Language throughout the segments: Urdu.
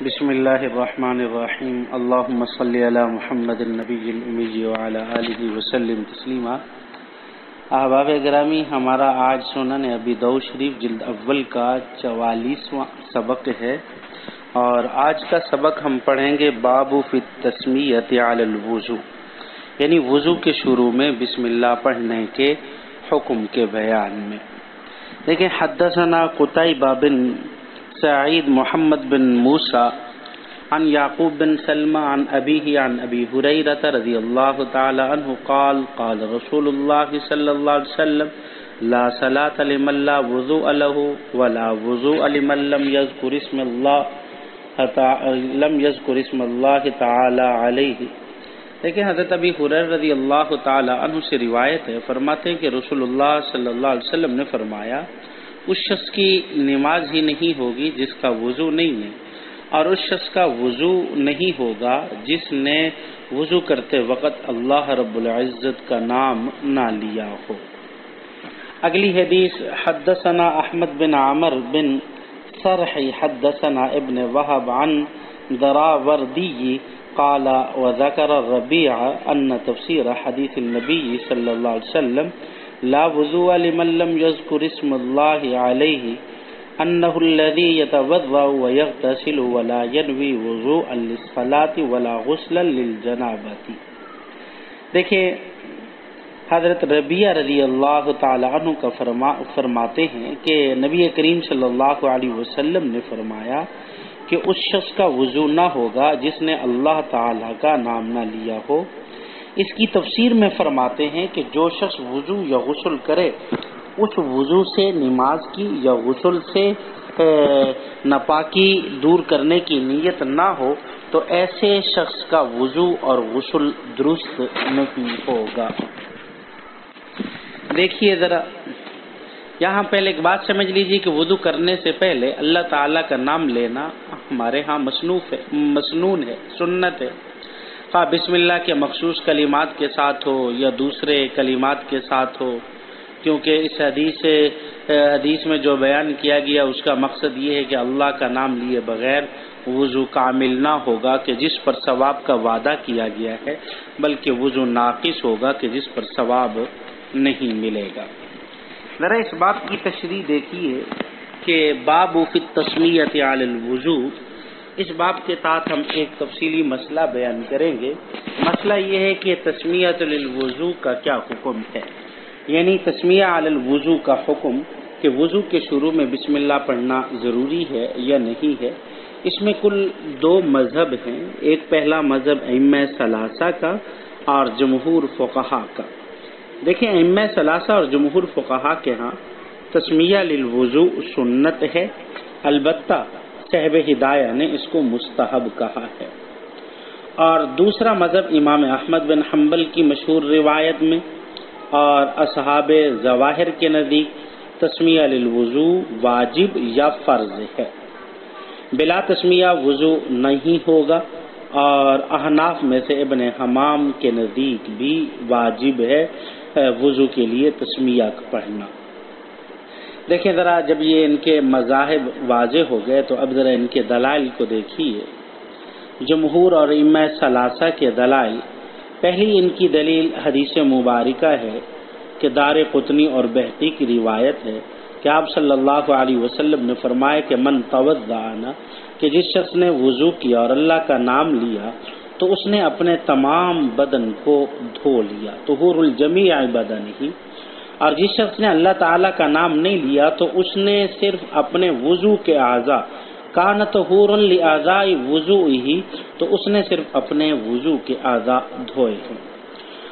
بسم اللہ الرحمن الرحیم اللہم صلی علی محمد النبی الامی وعلی آلہ وسلم تسلیما۔ احباب گرامی، ہمارا آج سنن ابی داؤد شریف جلد اول کا 44واں سبق ہے، اور آج کا سبق ہم پڑھیں گے باب فی التسمیۃ علی الوضو، یعنی وضو کے شروع میں بسم اللہ پڑھنے کے حکم کے بیان میں۔ دیکھیں، حدثنا قتیبہ بن سعید محمد بن موسیٰ عن یعقوب بن سلمہ عن ابیہ عن ابی ہریرہ رضی اللہ تعالی عنہ قال قال رسول اللہ صلی اللہ علیہ وسلم لا صلاة لمن لا وضوء له ولا وضوء لمن لم يذكر اسم اللہ تعالی علیہ۔ لیکن حضرت ابی ہریرہ رضی اللہ تعالی عنہ سے روایت ہے، فرماتے ہیں کہ رسول اللہ صلی اللہ علیہ وسلم نے فرمایا، اس شخص کی نماز ہی نہیں ہوگی جس کا وضو نہیں ہے، اور اس شخص کا وضو نہیں ہوگا جس نے وضو کرتے وقت اللہ رب العزت کا نام نہ لیا ہو۔ اگلی حدیث، حدثنا احمد بن عمر بن سرح حدثنا ابن وهب عن دراوردی قال وذكر الربيع ان تفسير حديث النبي صلى الله عليه وسلم لا وضوء لمن لم يذكر اسم الله عليه انه الذي يتوضا ويغتسل ولا ينوي وضوءا للصلاه ولا غسلا للجنابه۔ دیکھیں، حضرت ربیعہ رضی اللہ تعالی عنہ کا فرماتے ہیں کہ نبی کریم صلی اللہ علیہ وسلم نے فرمایا کہ اس شخص کا وضو نہ ہوگا جس نے اللہ تعالی کا نام نہ لیا ہو۔ اس کی تفسیر میں فرماتے ہیں کہ جو شخص وضو یا غسل کرے، اس وضو سے نماز کی یا غسل سے ناپاکی دور کرنے کی نیت نہ ہو تو ایسے شخص کا وضو اور غسل درست نہیں ہوگا۔ دیکھیے ذرا، یہاں پہلے ایک بات سمجھ لیجیے کہ وضو کرنے سے پہلے اللہ تعالیٰ کا نام لینا ہمارے ہاں مسنون ہے، سنت ہے، خواہ بسم اللہ کے مخصوص کلمات کے ساتھ ہو یا دوسرے کلمات کے ساتھ ہو، کیونکہ اس حدیث میں جو بیان کیا گیا اس کا مقصد یہ ہے کہ اللہ کا نام لیے بغیر وضو کامل نہ ہوگا کہ جس پر ثواب کا وعدہ کیا گیا ہے، بلکہ وضو ناقص ہوگا کہ جس پر ثواب نہیں ملے گا۔ ذرا اس بات کی تشریح دیکھیے کہ باب فی التسمیۃ علی الوضو، اس باب کے تحت ہم ایک تفصیلی مسئلہ بیان کریں گے۔ مسئلہ یہ ہے کہ تسمیۃ للوضو کا کیا حکم ہے، یعنی تسمیہ علی الوضو کا حکم کہ وضو کے شروع میں بسم اللہ پڑھنا ضروری ہے یا نہیں ہے۔ اس میں کل دو مذہب ہیں، ایک پہلا مذہب ائمہ ثلاثہ کا اور جمہور فقہا کا۔ دیکھیں، ائمہ ثلاثہ اور جمہور فقہا کے ہاں تسمیہ للوضو سنت ہے، البتہ صاحب ہدایہ نے اس کو مستحب کہا ہے۔ اور دوسرا مذہب امام احمد بن حنبل کی مشہور روایت میں اور اصحاب ظواہر کے نزدیک تسمیہ للوضو واجب یا فرض ہے، بلا تسمیہ وضو نہیں ہوگا، اور احناف میں سے ابن حمام کے نزدیک بھی واجب ہے وضو کے لیے تسمیہ پڑھنا۔ دیکھیں ذرا، جب یہ ان کے مذاہب واضح ہو گئے تو اب ذرا ان کے دلائل کو دیکھیے۔ جمہور اور ائمہ ثلاثہ کے دلائل، پہلی ان کی دلیل حدیث مبارکہ ہے کہ دار قطنی اور بہقی کی روایت ہے کہ آپ صلی اللہ علیہ وسلم نے فرمایا کہ من توضأ، کہ جس شخص نے وضو کیا اور اللہ کا نام لیا تو اس نے اپنے تمام بدن کو دھو لیا، طہور الجمیع بدنہ، اور جس شخص نے اللہ تعالیٰ کا نام نہیں لیا تو اس نے صرف اپنے وضو کے اعضاء، کان طہور لاعضاء وضوئہ، تو اس نے صرف اپنے وضو کے اعضاء دھوئے ہیں۔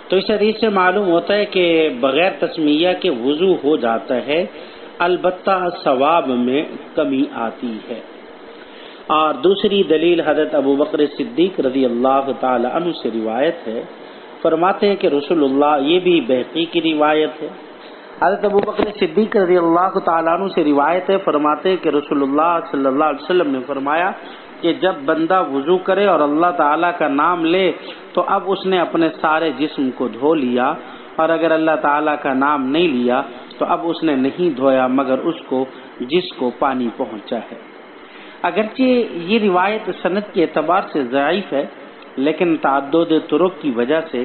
تو اس حدیث سے معلوم ہوتا ہے کہ بغیر تسمیہ کے وضو ہو جاتا ہے، البتہ ثواب میں کمی آتی ہے۔ اور دوسری دلیل حضرت ابو بکر صدیق رضی اللہ تعالی عنہ سے روایت ہے، فرماتے ہیں کہ رسول اللہ، یہ بھی بہقی کی روایت ہے، حضرت ابو بکر صدیق رضی اللہ تعالیٰ عنہ سے روایت ہے، فرماتے ہیں کہ رسول اللہ صلی اللہ علیہ وسلم نے فرمایا کہ جب بندہ وضو کرے اور اللہ تعالیٰ کا نام لے تو اب اس نے اپنے سارے جسم کو دھو لیا، اور اگر اللہ تعالیٰ کا نام نہیں لیا تو اب اس نے نہیں دھویا مگر اس کو جس کو پانی پہنچا ہے۔ اگرچہ یہ روایت سند کے اعتبار سے ضعیف ہے، لیکن تعدد طرق کی وجہ سے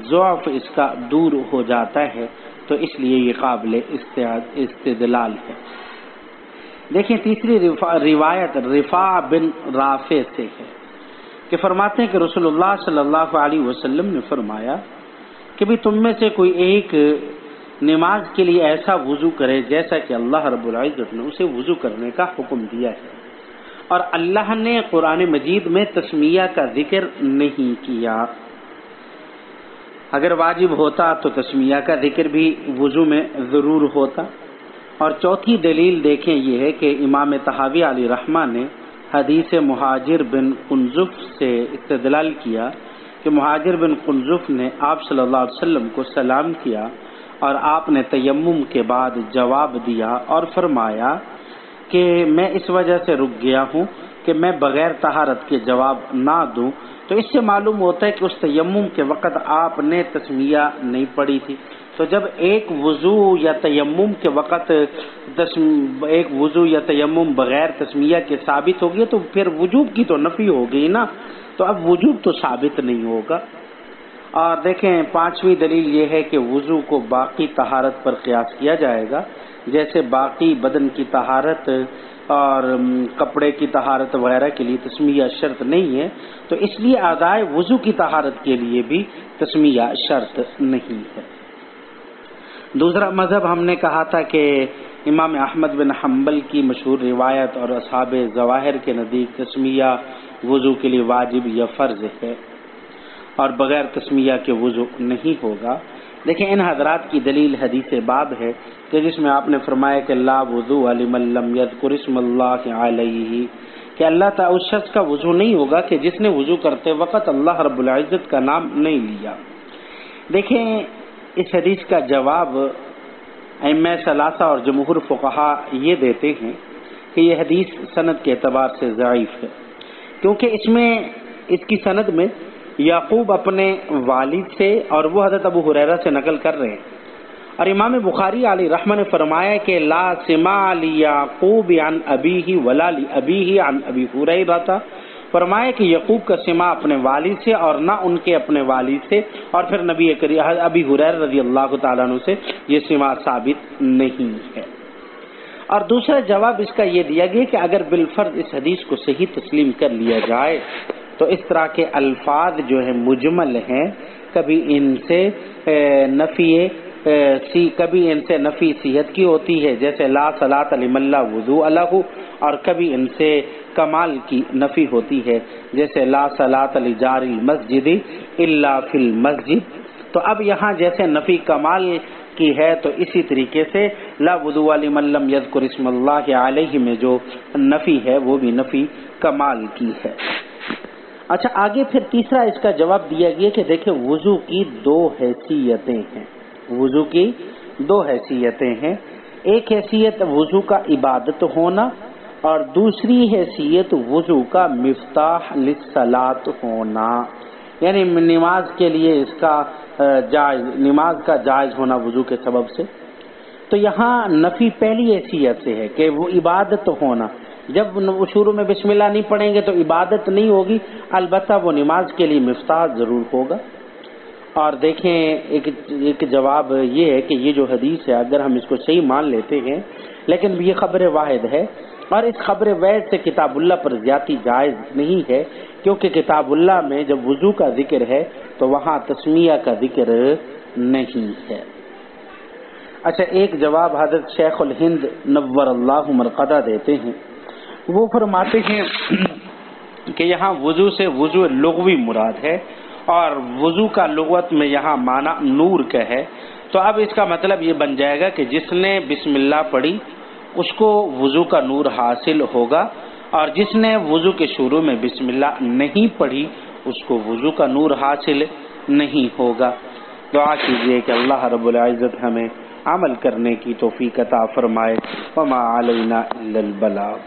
ضعف اس کا دور ہو جاتا ہے، تو اس لیے یہ قابل استدلال ہے۔ دیکھیں تیسری روایت رفاع بن رافع سے ہے کہ فرماتے ہیں کہ رسول اللہ صلی اللہ علیہ وسلم نے فرمایا کہ بھی تم میں سے کوئی ایک نماز کے لیے ایسا وضو کرے جیسا کہ اللہ رب العزت نے اسے وضو کرنے کا حکم دیا ہے، اور اللہ نے قرآن مجید میں تسمیہ کا ذکر نہیں کیا۔ اگر واجب ہوتا تو تسمیہ کا ذکر بھی وضو میں ضرور ہوتا۔ اور چوتھی دلیل دیکھیں یہ ہے کہ امام طحاوی علیہ رحمہ نے حدیث مہاجر بن قنزف سے استدلال کیا کہ مہاجر بن قنزف نے آپ صلی اللہ علیہ وسلم کو سلام کیا اور آپ نے تیمم کے بعد جواب دیا اور فرمایا کہ میں اس وجہ سے رک گیا ہوں کہ میں بغیر طہارت کے جواب نہ دوں، تو اس سے معلوم ہوتا ہے کہ اس تیمم کے وقت آپ نے تسمیہ نہیں پڑھی تھی۔ تو جب ایک وضو یا تیمم کے وقت ایک وضو یا تیمم بغیر تسمیہ کے ثابت ہو گیا تو پھر وجوب کی تو نفی ہو گئی نا، تو اب وجوب تو ثابت نہیں ہوگا۔ اور دیکھیں پانچویں دلیل یہ ہے کہ وضو کو باقی طہارت پر قیاس کیا جائے گا، جیسے باقی بدن کی طہارت اور کپڑے کی طہارت وغیرہ کے لیے تسمیہ شرط نہیں ہے، تو اس لیے اعضائے وضو کی طہارت کے لیے بھی تسمیہ شرط نہیں ہے۔ دوسرا مذہب ہم نے کہا تھا کہ امام احمد بن حنبل کی مشہور روایت اور اصحاب ظواہر کے نزدیک تسمیہ وضو کے لیے واجب یا فرض ہے اور بغیر تسمیہ کے وضو نہیں ہوگا۔ دیکھیں ان حضرات کی دلیل حدیث باب ہے کہ جس میں آپ نے فرمایا کہ لا وضو لمن لم یذکر اسم اللہ علیہ، کہ اللہ تعالی اس شخص کا وضو نہیں ہوگا کہ جس نے وضو کرتے وقت اللہ رب العزت کا نام نہیں لیا۔ دیکھیں اس حدیث کا جواب ائمہ ثلاثہ اور جمہور فقہا یہ دیتے ہیں کہ یہ حدیث سند کے اعتبار سے ضعیف ہے، کیونکہ اس کی سند میں یعقوب اپنے والد سے اور وہ حضرت ابو ہریرہ سے نقل کر رہے ہیں، اور امام بخاری علیہ رحمہ نے فرمایا کہ لا سماع لیعقوب عن ابیہ ولا لابیہ عن ابی ہریرہ، فرمایا کہ یعقوب کا سماع اپنے والد سے اور نہ ان کے اپنے والد سے، اور پھر نبی کریم ابی ہریرہ رضی اللہ تعالیٰ عنہ سے یہ سماع ثابت نہیں ہے۔ اور دوسرا جواب اس کا یہ دیا گیا کہ اگر بالفرض اس حدیث کو صحیح تسلیم کر لیا جائے تو اس طرح کے الفاظ جو ہیں مجمل ہیں، کبھی ان سے نفی صحت کی ہوتی ہے جیسے لا صلاۃ لمن لا وضوء لہ، اور کبھی ان سے کمال کی نفی ہوتی ہے جیسے لا صلاۃ لجار المسجد الا فی المسجد۔ تو اب یہاں جیسے نفی کمال کی ہے تو اسی طریقے سے لا وضوء لمن لم یذکر اسم اللہ علیہ میں جو نفی ہے وہ بھی نفی کمال کی ہے۔ اچھا آگے پھر تیسرا اس کا جواب دیا گیا کہ دیکھیں وضو کی دو حیثیتیں ہیں، وضو کی دو حیثیتیں ہیں، ایک حیثیت وضو کا عبادت ہونا اور دوسری حیثیت وضو کا مفتاح للصلاۃ ہونا، یعنی نماز کے لیے اس کا نماز کا جائز ہونا وضو کے سبب سے۔ تو یہاں نفی پہلی حیثیت سے ہے کہ وہ عبادت ہونا، جب شروع میں بسم اللہ نہیں پڑھیں گے تو عبادت نہیں ہوگی، البتہ وہ نماز کے لیے مفتاح ضرور ہوگا۔ اور دیکھیں ایک جواب یہ ہے کہ یہ جو حدیث ہے اگر ہم اس کو صحیح مان لیتے ہیں، لیکن یہ خبر واحد ہے اور اس خبر واحد سے کتاب اللہ پر زیادتی جائز نہیں ہے، کیونکہ کتاب اللہ میں جب وضو کا ذکر ہے تو وہاں تسمیہ کا ذکر نہیں ہے۔ اچھا ایک جواب حضرت شیخ الہند نور اللہ مرقدہ دیتے ہیں، وہ فرماتے ہیں کہ یہاں وضو سے وضو لغوی مراد ہے اور وضو کا لغت میں یہاں معنی نور کا ہے، تو اب اس کا مطلب یہ بن جائے گا کہ جس نے بسم اللہ پڑھی اس کو وضو کا نور حاصل ہوگا، اور جس نے وضو کے شروع میں بسم اللہ نہیں پڑھی اس کو وضو کا نور حاصل نہیں ہوگا۔ دعا کیجئے کہ اللہ رب العزت ہمیں عمل کرنے کی توفیق عطا فرمائے۔ وما علینا الا البلاغ۔